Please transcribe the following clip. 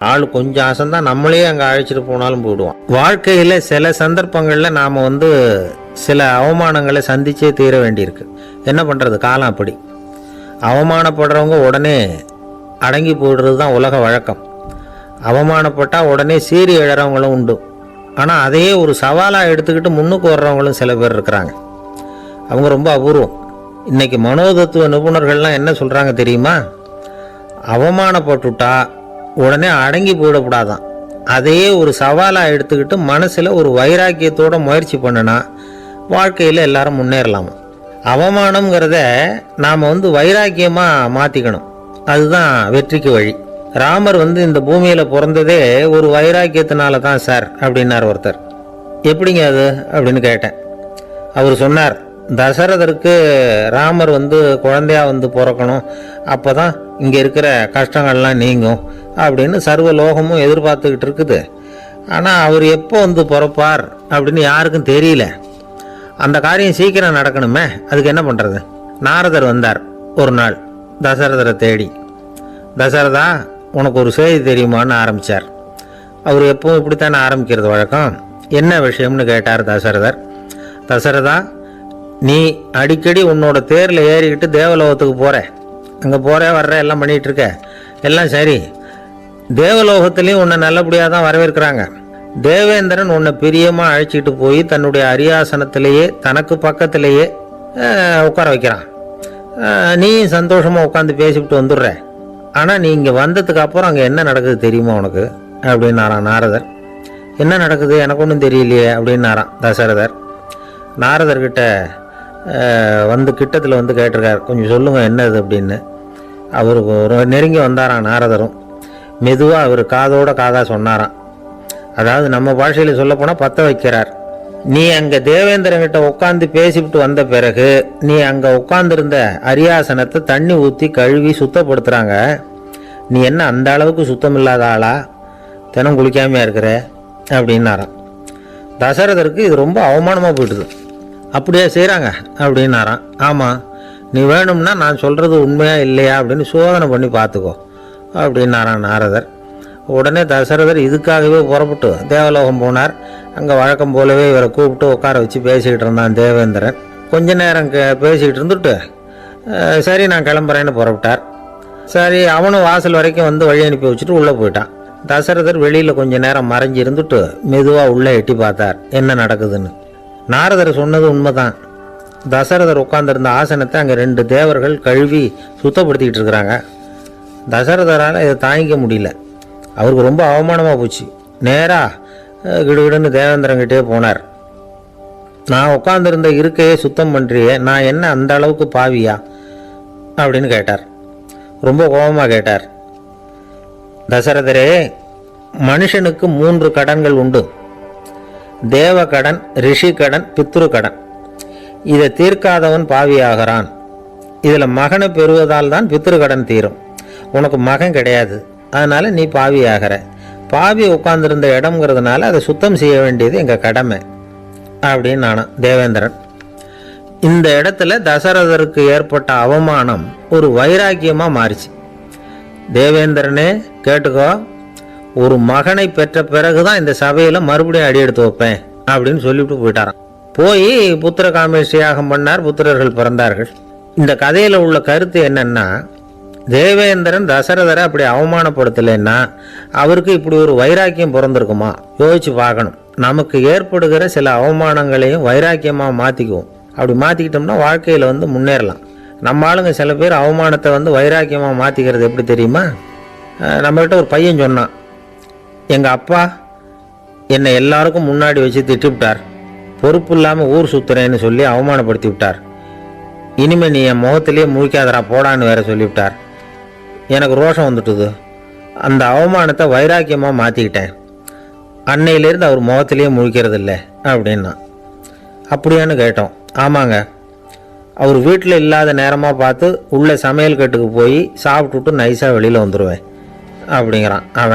ஆள் கொஞ்சம் அசந்தான் நம்மளே அங்கே அழைச்சிட்டு போனாலும் போயிடுவான். வாழ்க்கையில் சில சந்தர்ப்பங்களில் நாம் சில அவமானங்களை சந்திச்சே தீர வேண்டியிருக்கு. என்ன பண்ணுறது, காலம் அப்படி. அவமானப்படுறவங்க உடனே அடங்கி போயிடுறது தான் உலக வழக்கம். அவமானப்பட்டால் உடனே சீறி எழறவங்களும் உண்டு. ஆனால் அதையே ஒரு சவாலாக எடுத்துக்கிட்டு முன்னுக்கு வர்றவங்களும் சில பேர் இருக்கிறாங்க. அவங்க ரொம்ப அபூர்வம். இன்றைக்கி மனோதத்துவ நிபுணர்கள்லாம் என்ன சொல்கிறாங்க தெரியுமா? அவமானப்பட்டுட்டா உடனே அடங்கி போயிடக்கூடாதான். அதையே ஒரு சவாலாக எடுத்துக்கிட்டு மனசில் ஒரு வைராக்கியத்தோடு முயற்சி பண்ணினா வாழ்க்கையில் எல்லாரும் முன்னேறலாமா. அவமானங்கிறத நாம் வைராக்கியமாக மாற்றிக்கணும். அதுதான் வெற்றிக்கு வழி. ராமர் இந்த பூமியில் பிறந்ததே ஒரு வைராக்கியத்தினால தான் சார் அப்படின்னார் ஒருத்தர். எப்படிங்க அது அப்படின்னு கேட்டேன். அவர் சொன்னார், தசரதருக்கு ராமர் குழந்தையா பிறக்கணும், அப்போ தான் இங்கே இருக்கிற கஷ்டங்கள்லாம் நீங்கும் அப்படின்னு சர்வ லோகமும் எதிர்பார்த்துக்கிட்டு இருக்குது. ஆனால் அவர் எப்போ பிறப்பார் அப்படின்னு யாருக்கும் தெரியல. அந்த காரியம் சீக்கிரம் நடக்கணுமே, அதுக்கு என்ன பண்ணுறது? நாரதர் வந்தார் ஒரு நாள் தசரதரை தேடி. தசரதா, உனக்கு ஒரு செய்தி தெரியுமான்னு ஆரம்பித்தார். அவர் எப்பவும் இப்படித்தானே ஆரம்பிக்கிறது வழக்கம். என்ன விஷயம்னு கேட்டார் தசரதர். தசரதா, நீ அடிக்கடி உன்னோட தேரில் ஏறிக்கிட்டு தேவலோகத்துக்கு போகிற, அங்கே போகிற வர்ற எல்லாம் பண்ணிகிட்ருக்க, எல்லாம் சரி. தேவலோகத்துலேயும் உன்னை நல்லபடியாக தான் வரவேற்கிறாங்க. தேவேந்திரன் உன்னை பிரியமாக அழைச்சிட்டு போய் தன்னுடைய அரியாசனத்திலேயே தனக்கு பக்கத்திலேயே உட்கார வைக்கிறான். நீயும் சந்தோஷமாக உட்காந்து பேசிவிட்டு வந்துடுற. ஆனால் நீ இங்கே வந்ததுக்கு அப்புறம் அங்கே என்ன நடக்குது தெரியுமா உனக்கு அப்படின்னாரான் நாரதர். என்ன நடக்குது எனக்கு ஒன்றும் தெரியலையே அப்படின்னாரான் தசரதர். நாரதர்கிட்ட கிட்டத்தில் கேட்டிருக்கார், கொஞ்சம் சொல்லுங்கள் என்னது அப்படின்னு. அவருக்கு ஒரு நெருங்கி வந்தாரான் நாரதரும். மெதுவாக அவர் காதோட காதாக சொன்னாராம். அதாவது நம்ம பாஷையில் சொல்லப்போனால் பற்ற வைக்கிறார். நீ அங்கே தேவேந்திரங்கிட்ட உட்காந்து பேசிவிட்டு வந்த பிறகு நீ அங்கே உட்காந்துருந்த அரியாசனத்தை தண்ணி ஊற்றி கழுவி சுத்தப்படுத்துகிறாங்க. நீ என்ன அந்த அளவுக்கு சுத்தம் இல்லாத ஆளா, தினம் குளிக்காமையாக இருக்கிற அப்படின்னாராம். தசரதருக்கு இது ரொம்ப அவமானமாக போயிட்டுது. அப்படியே செய்கிறாங்க அப்படின்னாராம். ஆமாம், நீ வேணும்னா நான் சொல்கிறது உண்மையா இல்லையா அப்படின்னு சோதனை பண்ணி பார்த்துக்கோ அப்படின்னாரான் நாரதர். உடனே தசரதர் இதுக்காகவே புறப்பட்டு தேவலோகம் போனார். அங்கே வழக்கம் போலவே இவரை கூப்பிட்டு உட்கார வச்சு பேசிக்கிட்டு இருந்தான் தேவேந்திரன். கொஞ்ச நேரம் பேசிக்கிட்டு இருந்துட்டு சரி நான் கிளம்புறேன்னு புறப்பட்டார். சரி, அவனும் வாசல் வரைக்கும் வழி அனுப்பி வச்சுட்டு உள்ளே போயிட்டான். தசரதர் வெளியில் கொஞ்ச நேரம் மறைஞ்சி இருந்துட்டு மெதுவாக உள்ளே எட்டி பார்த்தார் என்ன நடக்குதுன்னு. நாரதர் சொன்னது உண்மைதான். தசரதர் உட்கார்ந்திருந்த ஆசனத்தை அங்கே 2 தேவர்கள் கழுவி சுத்தப்படுத்திக்கிட்டு இருக்கிறாங்க. தசரதரால் இதை தாங்கிக்க முடியல. அவருக்கு ரொம்ப அவமானமாக போச்சு. நேராக கிடுகிடுன்னு தேவேந்திரங்கிட்டே போனார். நான் உட்காந்துருந்த இருக்கையே சுத்தம் பண்ணுறியே, நான் என்ன அந்த அளவுக்கு பாவியா அப்படின்னு கேட்டார். ரொம்ப கோபமாக கேட்டார். தசரதரே, மனுஷனுக்கு 3 கடன்கள் உண்டு. தேவ கடன், ரிஷி கடன், பித்ரு கடன். இதை தீர்க்காதவன் பாவியாகிறான். இதில் மகனை பெறுவதால் தான் பித்ரு கடன் தீரும். உனக்கு மகன் கிடையாது, அதனால் நீ பாவி ஆகிற. பாவி உட்கார்ந்துருந்த இடம்ங்கிறதுனால அதை சுத்தம் செய்ய வேண்டியது எங்கள் கடமை அப்படின்னு நானும் தேவேந்திரன். இந்த இடத்துல தசரதருக்கு ஏற்பட்ட அவமானம் ஒரு வைராக்கியமாக மாறிச்சு. தேவேந்திரனே கேட்டுக்கோ, ஒரு மகனை பெற்ற பிறகு தான் இந்த சபையில் மறுபடியும் அடி எடுத்து வைப்பேன் அப்படின்னு சொல்லிவிட்டு போயிட்டாரான். போய் புத்திர காமேஷ்டி யாகம் பண்ணார். புத்திரர்கள் பிறந்தார்கள். இந்த கதையில் உள்ள கருத்து என்னன்னா, தேவேந்திரன் தசரதரை அப்படி அவமானப்படுத்தலைன்னா அவருக்கு இப்படி ஒரு வைராக்கியம் பிறந்திருக்குமா? யோசிச்சு பார்க்கணும். நமக்கு ஏற்படுகிற சில அவமானங்களையும் வைராக்கியமாக மாற்றிக்குவோம். அப்படி மாற்றிக்கிட்டோம்னா வாழ்க்கையில் முன்னேறலாம். நம்ம ஆளுங்க சில பேர் அவமானத்தை வைராக்கியமாக மாற்றிக்கிறது எப்படி தெரியுமா? நம்மகிட்ட ஒரு பையன் சொன்னான், எங்கள் அப்பா என்னை எல்லாருக்கும் முன்னாடி வச்சு திட்டிவிட்டார், பொறுப்பு இல்லாமல் ஊர் சுற்றுறேன்னு சொல்லி அவமானப்படுத்தி விட்டார். இனிமேல் நீ என் முகத்திலேயே முழிக்காதரா போடான்னு வேற சொல்லிவிட்டார். எனக்கு ரோஷம் வந்துட்டுது. அந்த அவமானத்தை வைராக்கியமாக மாற்றிக்கிட்டேன். அன்னையிலேருந்து அவர் முகத்திலேயே முழிக்கிறது இல்லை அப்படின்னா. அப்படியான்னு கேட்டோம். ஆமாங்க, அவர் வீட்டில் இல்லாத நேரமாக பார்த்து உள்ள சமையல் கட்டுக்கு போய் சாப்பிட்டுட்டு நைஸாக வெளியில் வந்துடுவேன் அப்படிங்கிறான் அவன்.